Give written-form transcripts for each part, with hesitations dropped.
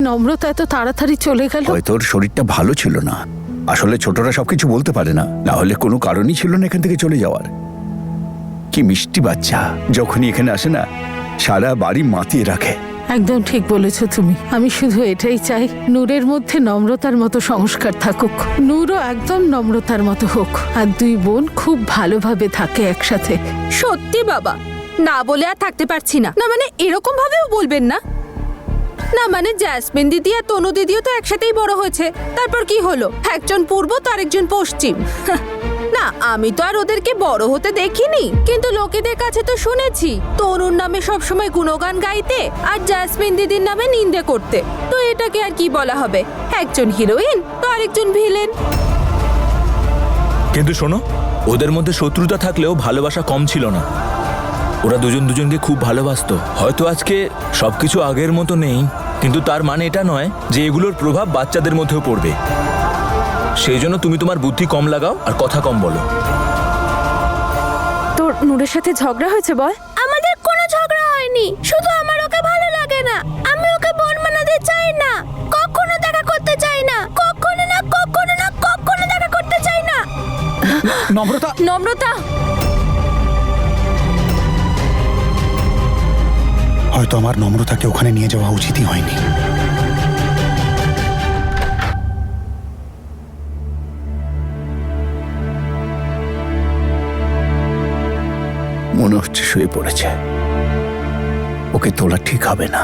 নম্রতা এত তাড়াতাড়ি চলে গেল? হয়তো ওর শরীরটা ভালো ছিল না। আসলে ছোটরা সবকিছু বলতে পারে না, না হলে কোনো কারণই ছিল না এখান থেকে চলে যাওয়ার। কি মিষ্টি বাচ্চা, যখনই এখানে আসে না সারা বাড়ি মাতিয়ে রাখে। একদম ঠিক বলেছো তুমি। আমি শুধু এটাই চাই নূরের মধ্যে নম্রতার মতো সংস্কার থাকুক, নূরও একদম নম্রতার মতো হোক, আর দুই বোন খুব ভালোভাবে থাকে একসাথে। সত্যি বাবা, না বলে আর থাকতে পারছি না। না মানে এরকম ভাবেও বলবেন না। না মানে জ্যাসমিন দিদি আর তনু দিদিও তো একসাথেই বড় হয়েছে, তারপর কি হলো, একজন পূর্ব তো আরেকজন পশ্চিম। না আমি তো আর ওদেরকে বড় হতে দেখিনি, কিন্তু লোকেদের কাছে তো শুনেছি তনুর নামে সবসময় গুণগান গাইতে আর জ্যাসমিন দিদির নামে নিন্দে করতে। তো এটাকে আর কি বলা হবে, একজন হিরোইন তো আরেকজন ভিলেন। কিন্তু শোনো, ওদের মধ্যে শত্রুতা থাকলেও ভালোবাসা কম ছিল না। ওরা দুজন দুজনকে খুব ভালোবাসতো। হয়তো আজকে সবকিছু আগের মতো নেই, কিন্তু তার মানে এটা নয় যে এগুলোর প্রভাব বাচ্চাদের মধ্যেও পড়বে। সেই জন্য তুমি তোমার বুদ্ধি কম লাগাও আর কথা কম বলো। তোর নূরের সাথে ঝগড়া হয়েছে বল? আমাদের কোনো ঝগড়া হয়নি, শুধু আমার ওকে ভালো লাগে না। আমি ওকে বোন বানাতে চাই না, কখনো দেখা করতে চাই না, কখনো না কখনো না কখনো দেখা করতে চাই না। নম্রতা, নম্রতা, হয়তো আমার নম্রতাকে ওখানে নিয়ে যাওয়া উচিতই হয়নি। মনে হচ্ছে শুয়ে পড়েছে, ওকে তোলা ঠিক হবে না।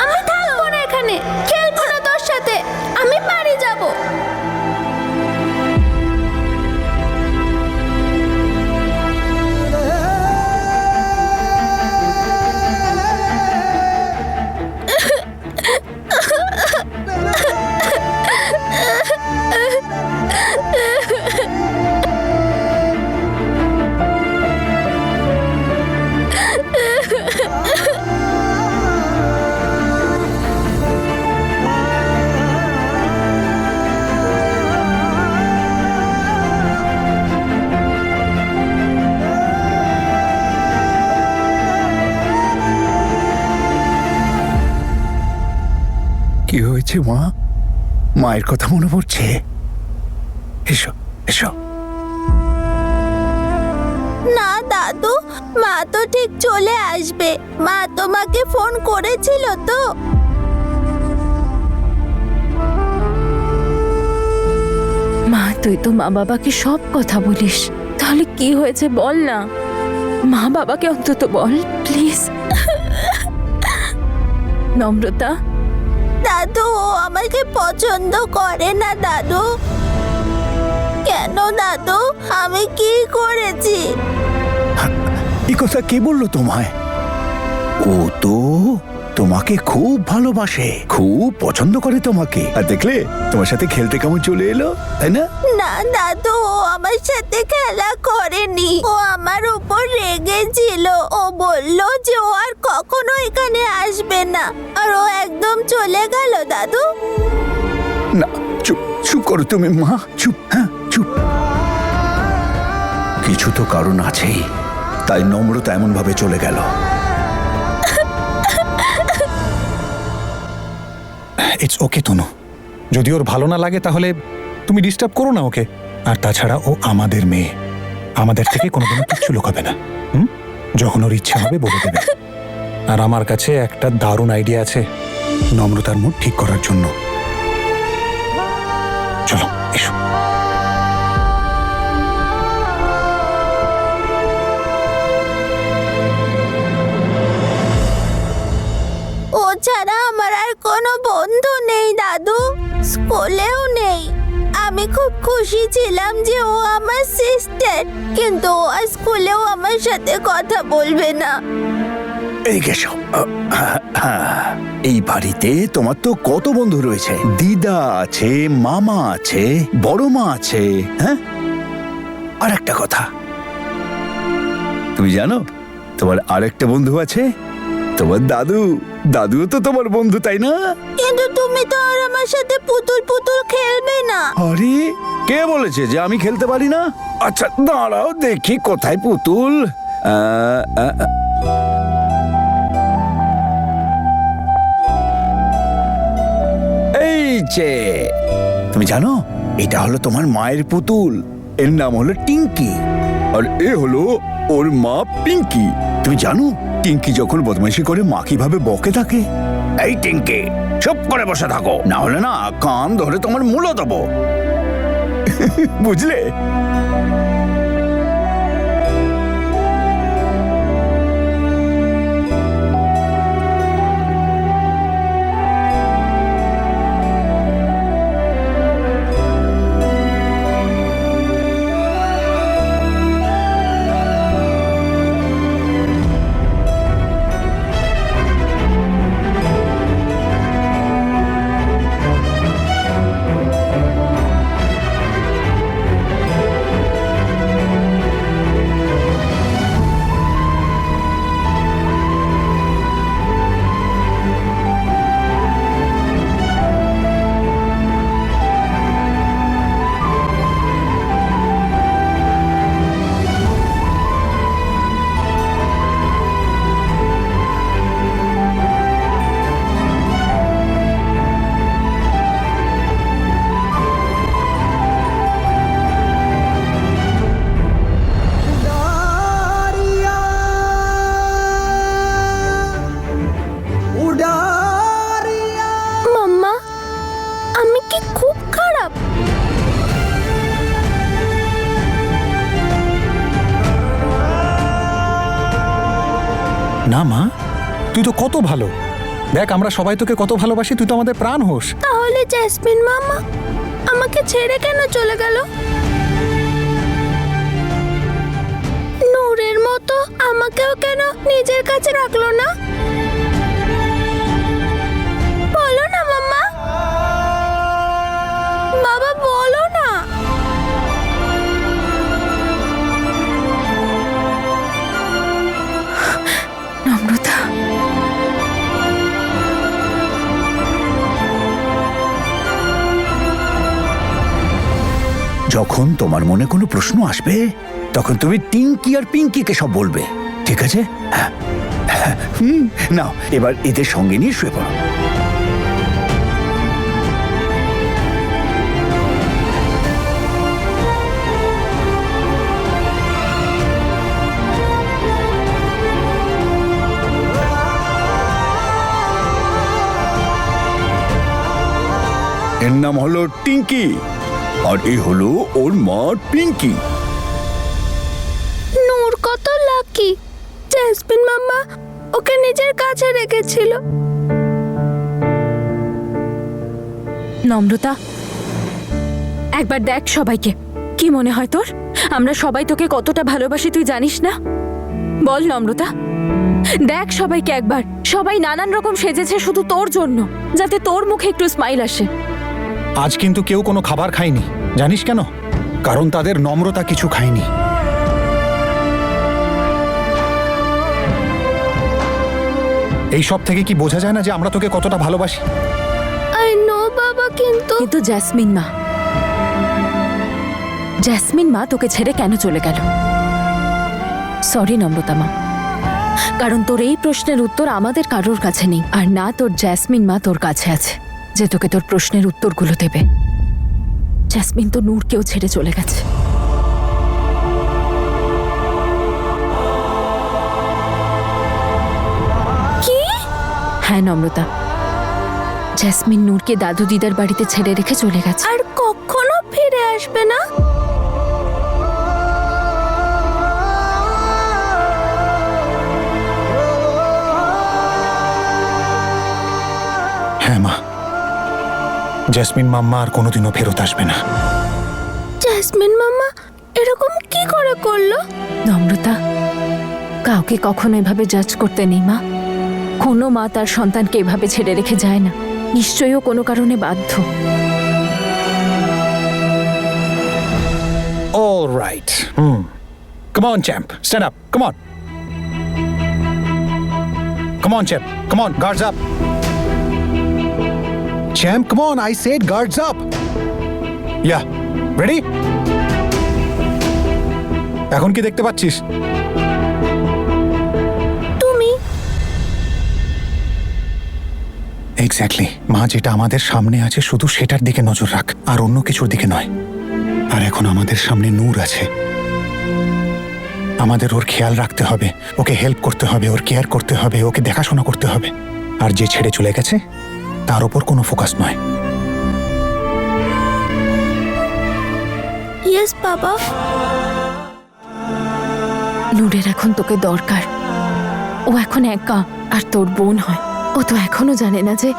আমি থাকবো না এখানে, খেলবো না তোর সাথে, আমি বাড়ি যাব। কি হয়েছে মা? মায়ের কথা মনে পড়ছে? এসো এসো। না দাদু, মা তো ঠিক চলে আসবে। মা তোমাকে ফোন করেছিল তো? মা, তুই তো মা বাবাকে সব কথা বলিস, তাহলে কি হয়েছে বল না। মা বাবাকে অন্তত বল প্লিজ। নম্রতা, দাদু ও আমাকে পছন্দ করে না দাদু। কেন দাদু, আমি কি করেছি? এই কথা কে বললো তোমায়? ও তো তোমাকে খুব ভালোবাসে, খুব পছন্দ করে তোমাকে। আর দেখলে তোমার সাথে খেলতে কেমন চলে এলো, তাই না? না দাদু, ও আমার সাথে খেলা করেনি, ও আমার উপর রেগেছিল। ও বলল যে ও আর কখনো এখানে আসবে না, আর ও একদম চলে গেল দাদু। না, চুপ চুপ করো তুমি মা, চুপ। হ্যাঁ চুপ। কিছু তো কারণ আছেই, তাই নম্রতা এমন ভাবে চলে গেল। ইটস ওকে তনু, যদি ওর ভালো না লাগে তাহলে তুমি ডিস্টার্ব করো না ওকে। আর তাছাড়া ও আমাদের মেয়ে, আমাদের থেকে কোনোদিনও কিচ্ছু লুকাবে না। যখন ওর ইচ্ছে হবে বলে দেবে। আর আমার কাছে একটা দারুণ আইডিয়া আছে নম্রতার মুড ঠিক করার জন্য। চলো এসো। ও ছাড়া আমার আর কোনো বন্ধু নেই দাদু, স্কুলেও নেই। আমি খুব খুশি ছিলাম যে ও আমার সিস্টার, কিন্তু ও আর স্কুলেও আমার সাথে কথা বলবে না। এই গেছো। এই বাড়িতে তোমার তো কত বন্ধু রয়েছে, দিদা আছে, মামা আছে, বড় মা আছে। হ্যাঁ, আর একটা কথা, তুমি জানো তোমার আরেকটা বন্ধু আছে, তোমার দাদু। দাদুও তো তোমার বন্ধু, তাই না? কিন্তু তুমি তো আর আমার সাথে পুতুল পুতুল খেলবে না। আরে কে বলেছে যে আমি খেলতে পারি না? আচ্ছা দাঁড়াও দেখি কোথায় পুতুল। এই যে, তুমি জানো এটা হলো তোমার মায়ের পুতুল। এর নাম হলো টিঙ্কি, আর এ হলো ওর মা পিঙ্কি। তুমি জানো টিঙ্কি যখন বদমাইশি করে মা কিভাবে বকে থাকে? এই টিঙ্কি, চুপ করে বসে থাকো, না হলে না কান ধরে তোমার মূল্য দেবো। বুঝলে? মাম্মা, আমি কি খুব খারাপ? না মা, তুই তো কত ভালো। দেখ আমরা সবাই তোকে কত ভালোবাসি, তুই তো আমাদের প্রাণ হোস। তাহলে জেসমিন মামা আমাকে ছেড়ে কেন চলে গেল? নূরের মতো আমাকেও কেন নিজের কাছে রাখলো না? বলো না মাম্মা, বাবা বলো না। নম্রতা, যখন তোমার মনে কোনো প্রশ্ন আসবে তখন তুমি টিঙ্কি আর পিঙ্কিকে সব বলবে, ঠিক আছে? নাও এবার এদের সঙ্গে নিয়ে শুয়ে পড়ো। এর নাম হলো টিঙ্কি, আর এ হলো ওর মা পিঙ্কি। নূর কত লাকি, জেসমিন মাম্মা ওকে নিজের কাছে রেখেছিল। নম্রতা, একবার দেখ সবাইকে। কি মনে হয় তোর আমরা সবাই তোকে কতটা ভালোবাসি তুই জানিস না? বল নম্রতা, দেখ সবাইকে একবার। সবাই নানান রকম সেজেছে শুধু তোর জন্য, যাতে তোর মুখে একটু স্মাইল আসে। আজ কিন্তু কেউ কোনো খাবার খায়নি, জানিস কেন? কারণ তাদের নম্রতা কিছু খায়নি। এই সব থেকে কি বোঝা যায় না যে আমরা তোকে কতটা ভালোবাসি? আই নো বাবা, কিন্তু কিন্তু জ্যাসমিন মা তোকে ছেড়ে কেন চলে গেল? সরি নম্রতা মা, কারণ তোর এই প্রশ্নের উত্তর আমাদের কারোর কাছে নেই, আর না তোর জ্যাসমিন মা তোর কাছে আছে যে তোকে তোর প্রশ্নের উত্তরগুলো দেবে। জ্যাসমিন তো নূরকেও ছেড়ে চলে গেছে। কি? হ্যাঁ নম্রতা, জ্যাসমিন নূরকে দাদু দিদার বাড়িতে ছেড়ে রেখে চলে গেছে। আর কখনো ফিরে আসবে না? হ্যাঁ মা, জেসমিন মাম্মা আর কোনোদিনও ফেরত আসবে না। জেসমিন মাম্মা এরকম কি করে করলো? নম্রতা, কাউকে কখনো এভাবে জাজ করতে নেই মা। কোনো মা তার সন্তানকে এভাবে ছেড়ে রেখে যায় না, নিশ্চয়ই ও কোনো কারণে বাধ্য। All right. Come on, champ. Stand up. Come on. Come on, champ. Come on. Guards up. Champ, come on. I said guards up. Yeah ready? এখন কি দেখতে পাচ্ছিস? তুমি এক্স্যাক্টলি। মা যেটা আমাদের সামনে আছে শুধু সেটার দিকে নজর রাখ, আর অন্য কিছুর দিকে নয়। আর এখন আমাদের সামনে নূর আছে, আমাদের ওর খেয়াল রাখতে হবে, ওকে হেল্প করতে হবে, ওর কেয়ার করতে হবে, ওকে দেখাশোনা করতে হবে। আর যে ছেড়ে চলে গেছে তার ওপর কোনো ফোকাস নয়। ইয়েস বাবা। নূরের এখন তোকে দরকার। ও এখন একা, আর তোর বোন হয়। ও তো এখনো জানে না যে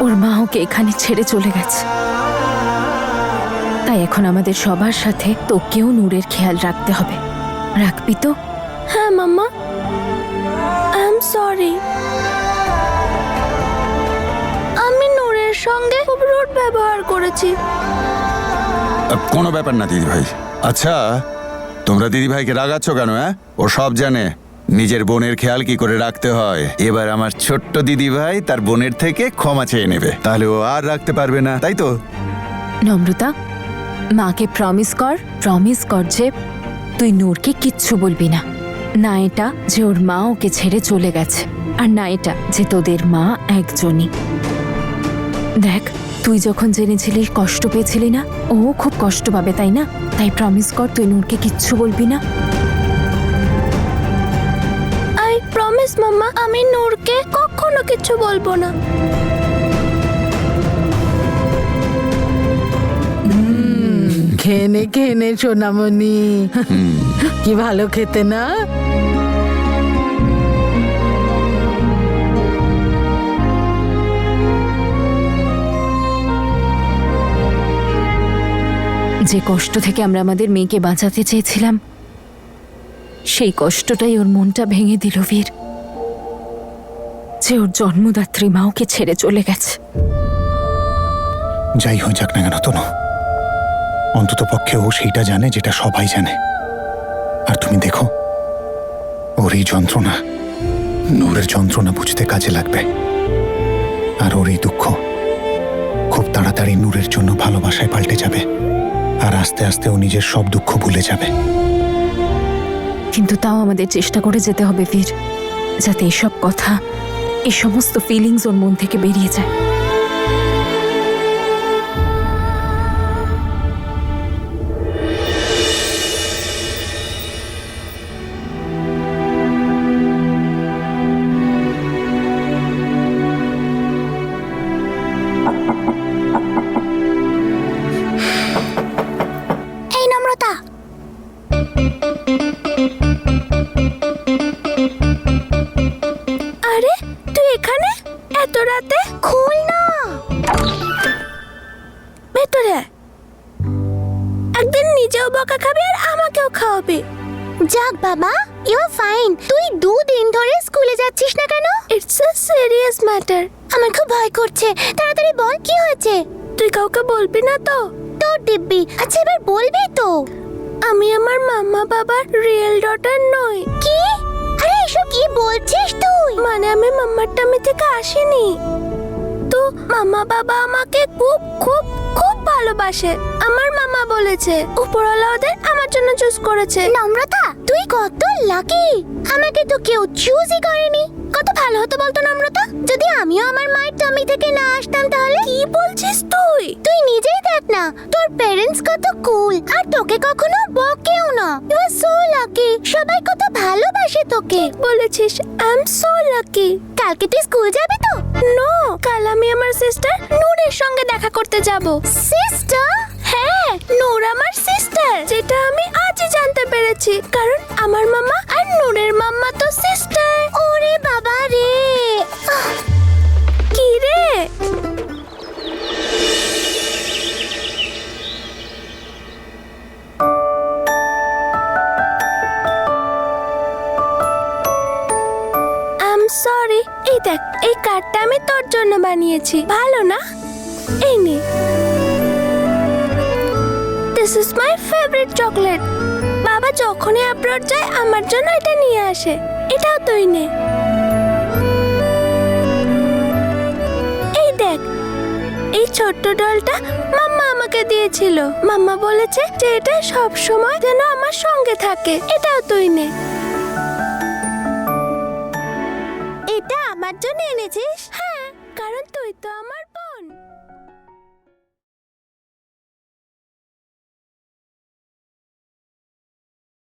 ওর মা ওকে এখানে ছেড়ে চলে গেছে। তাই এখন আমাদের সবার সাথে তোকেও নূরের খেয়াল রাখতে হবে। রাখবি তো? হ্যাঁ মাম্মা, আই এম সরি। আমি নূরের সঙ্গে খুব রুড ব্যবহার করেছি। কোনো ব্যাপার না দিদি ভাই। আচ্ছা, তোমরা দিদি ভাইকে রাগাচ্ছ কেন? হ্যাঁ, ও সব জানে নিজের বোনের খেয়াল কি করে রাখতে হয়। এবার আমার ছোট্ট দিদি ভাই তার বোনের থেকে ক্ষমা চেয়ে নেবে, তাহলে ও আর রাখতে পারবে না, তাই তো? নম্রতা, মাকে প্রমিস কর যে তুই নূরকে কিচ্ছু বলবি না। না এটা যে ওর মা ওকে ছেড়ে চলে গেছে, আর না এটা যে তোদের মা একজনই। দেখ, তুই যখন জেনেছিলি কষ্ট পেয়েছিলি না, ও খুব কষ্ট পাবে, তাই না? তাই প্রমিস কর তুই নূরকে কিচ্ছু বলবি না। আই প্রমিস মাম্মা, আমি নূরকে কখনো কিছু বলবো না। খেয়ে নে সোনামণি, কি ভালো খেতে না? যে কষ্ট থেকে আমরা আমাদের মেয়েকে বাঁচাতে চেয়েছিলাম, সেই কষ্টটাই ওর মনটা ভেঙে দিল বীর। যে ওর জন্মদাত্রী মা ওকে ছেড়ে চলে গেছে। যাই হয়ে যাক না কেন তনু, অন্তত পক্ষে ও সেইটা জানে যেটা সবাই জানে। আর তুমি দেখো, ওর এই যন্ত্রণা নূরের যন্ত্রণা বুঝতে কাজে লাগবে। আর ওর এই দুঃখ খুব তাড়াতাড়ি নূরের জন্য ভালোবাসায় পাল্টে যাবে। আর আস্তে আস্তে ও নিজের সব দুঃখ ভুলে যাবে। কিন্তু তাও আমাদের চেষ্টা করে যেতে হবে বীর, যাতে এসব কথা, এই সমস্ত ফিলিংস ওর মন থেকে বেরিয়ে যায়। এই নম্রতা, আরে তুই এখানে এত রাতে? খুল না, ভেতরে একদিন নিজেও বকা খাবি আর আমাকেও খাওয়াবি। যাক বাবা, ইউ আর ফাইন। তুই 2 দিন ধরে স্কুলে যাচ্ছিস না কেন? It's a serious matter. আমার খুব ভয় করছে, তাড়াতাড়ি বল কি হয়েছে। তুই কাউকে বলবি না তো? তোর দিব্যি। আচ্ছা এবার বলবি তো? আমি আমার মাম্মা বাবার রিয়েল ডটার নই। কি? আরে এসব কি বলছিস তুই? মানে আমি মাম্মার টামি থেকে আসিনি। তো মাম্মা বাবা আমাকে খুব খুব খুব ভালোবাসে। আমার মামা বলেছে উপরওয়ালা ওদের আমার জন্য চুজ করেছে। নম্রতা, তুই কত লাকি। আমাকে তো কেউ চুজই করেনি। কত ভালো হতো বলতো নম্রতা, যদি আমিও আমার মায়ের টামি থেকে না আসতাম তাহলে। কি বলছিস তুই? তুই নিজেই দেখ না, তোর প্যারেন্টস কত কুল, আর তোকে কখনো বকেও না। You are so lucky. সবাই কত ভালোবাসে তোকে। বলেছিস আই এম সো লাকি। কালকে তুই স্কুল যাবি তো? নো, কাল আমি আমার সিস্টার নূরের সঙ্গে দেখা করতে যাব। সিস্টার? হ্যাঁ, নূর আমার সিস্টার, যেটা আমি আজই জানতে পেরেছি। কারণ আমার মামা আর নূরের মাম্মা তো সিস্টার। ওরে বাবা রে। কি রে? সরি, এই দেখ, এই কার্ডটা আমি তোর জন্য বানিয়েছি। ভালো না? এই নে, this is my favourite chocolate. বাবা যখনই অ্যাব্রড যায় আমার জন্য এটা নিয়ে আসে। এটাও তুই নে। এই দেখ, এই ছোট্ট ডলটা মাম্মা আমাকে দিয়েছিল। মাম্মা বলেছে যে এটা সব সময় যেন আমার সঙ্গে থাকে। এটাও তুই নে। এটা আমার জন্য এনেছিস? হ্যাঁ, কারণ তুই তো আমার